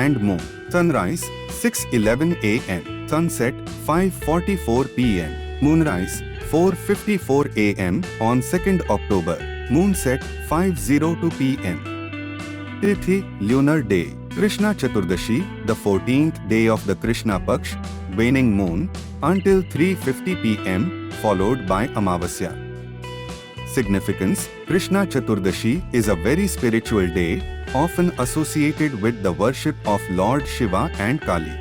and moon. Sunrise 6:11 a.m. Sunset 5:44 p.m. Moonrise 4:54 a.m. on 2nd October. Moonset 5:02 p.m. Tithi Lunar Day. Krishna Chaturdashi, the 14th day of the Krishna Paksh, waning moon, until 3:50 p.m., followed by Amavasya. Significance: Krishna Chaturdashi is a very spiritual day, often associated with the worship of Lord Shiva and Kali.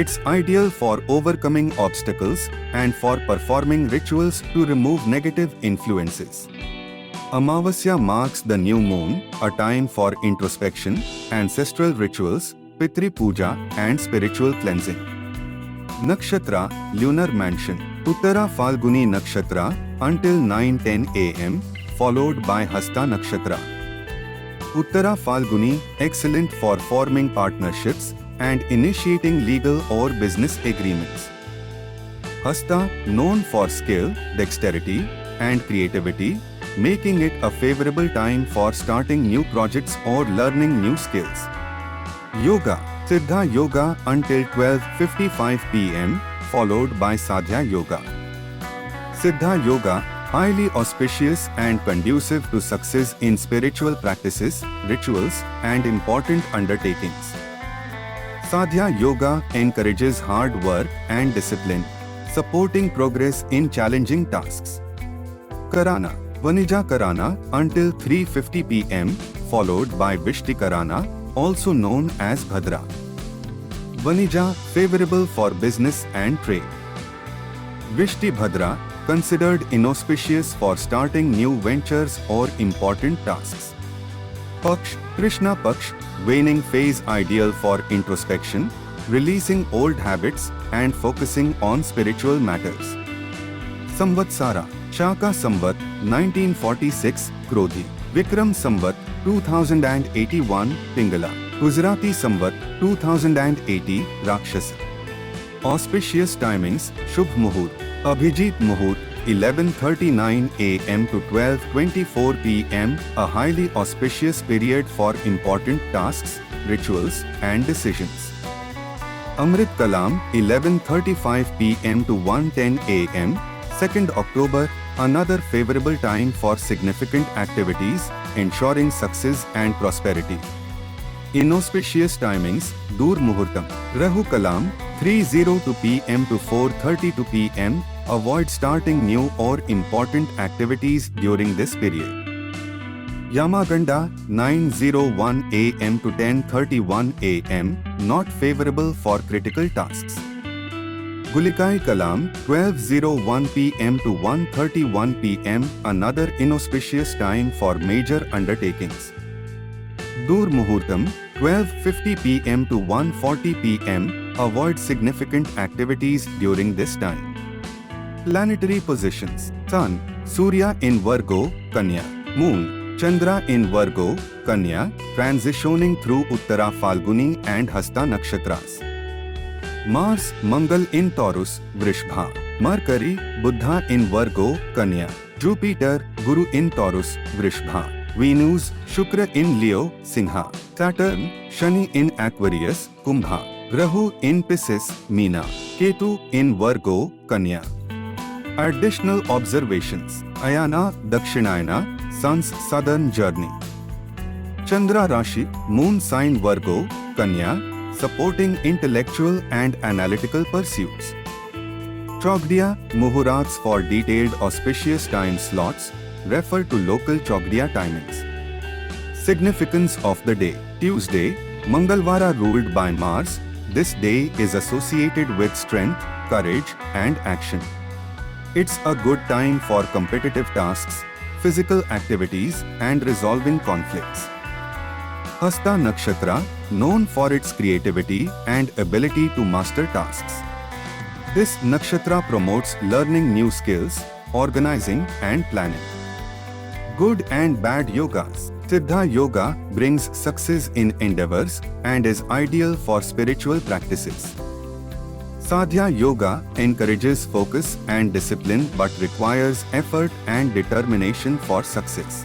It's ideal for overcoming obstacles and for performing rituals to remove negative influences. Amavasya marks the new moon, a time for introspection, ancestral rituals, Pitri Puja and spiritual cleansing. Nakshatra, lunar mansion. Uttara Falguni Nakshatra until 9:10 a.m., followed by Hasta Nakshatra. Uttara Falguni, excellent for forming partnerships and initiating legal or business agreements. Hasta, known for skill, dexterity, and creativity, making it a favorable time for starting new projects or learning new skills. Yoga, Siddha Yoga until 12:55 p.m., followed by Sadhya Yoga. Siddha Yoga, highly auspicious and conducive to success in spiritual practices, rituals, and important undertakings. Sadhya Yoga encourages hard work and discipline, supporting progress in challenging tasks. Karana, Vanija Karana until 3:50 p.m., followed by Vishti Karana, also known as Bhadra. Vanija, favorable for business and trade. Vishti Bhadra, considered inauspicious for starting new ventures or important tasks. Paksh, Krishna Paksh, waning phase ideal for introspection, releasing old habits and focusing on spiritual matters. Samvatsara, Shaka Samvat 1946, Krodhi. Vikram Samvat 2081, Pingala. Gujarati Samvat 2080, Rakshasa. Auspicious timings: Shubh Muhurt, Abhijit Muhurt 11:39 a.m. to 12:24 p.m., a highly auspicious period for important tasks, rituals, and decisions. Amrit Kalam 11:35 p.m. to 1:10 a.m., 2nd October, another favorable time for significant activities, ensuring success and prosperity. Inauspicious timings: Dur Muhurtam, Rahu Kalam 3:02 p.m. to 4:32 p.m., avoid starting new or important activities during this period. Yamaganda 9:01 a.m. to 10:31 a.m., not favorable for critical tasks. Gulikai Kalam 12:01 p.m. to 1:31 p.m., another inauspicious time for major undertakings. Dur Muhurtam 12:50 p.m. to 1:40 p.m., avoid significant activities during this time. Planetary positions: Sun, Surya in Virgo, Kanya. Moon, Chandra in Virgo, Kanya, transitioning through Uttara Falguni and Hasta nakshatras. Mars, Mangal in Taurus, Vrishbha. Mercury, Buddha in Virgo, Kanya. Jupiter, Guru in Taurus, Vrishbha. Venus, Shukra in Leo, Singha. Saturn, Shani in Aquarius, Kumbha. Rahu in Pisces, Meena. Ketu in Virgo, Kanya. Additional observations: Ayana Dakshinayana, Sun's southern journey. Chandra Rashi, Moon sign Virgo, Kanya, supporting intellectual and analytical pursuits. Chogdiya, Muhurats for detailed auspicious time slots, refer to local Chogdiya timings. Significance of the day: Tuesday, Mangalvara ruled by Mars, this day is associated with strength, courage, and action. It's a good time for competitive tasks, physical activities, and resolving conflicts. Hasta Nakshatra, known for its creativity and ability to master tasks. This nakshatra promotes learning new skills, organizing, and planning. Good and bad yogas. Siddha Yoga brings success in endeavors and is ideal for spiritual practices. Sadhya Yoga encourages focus and discipline but requires effort and determination for success.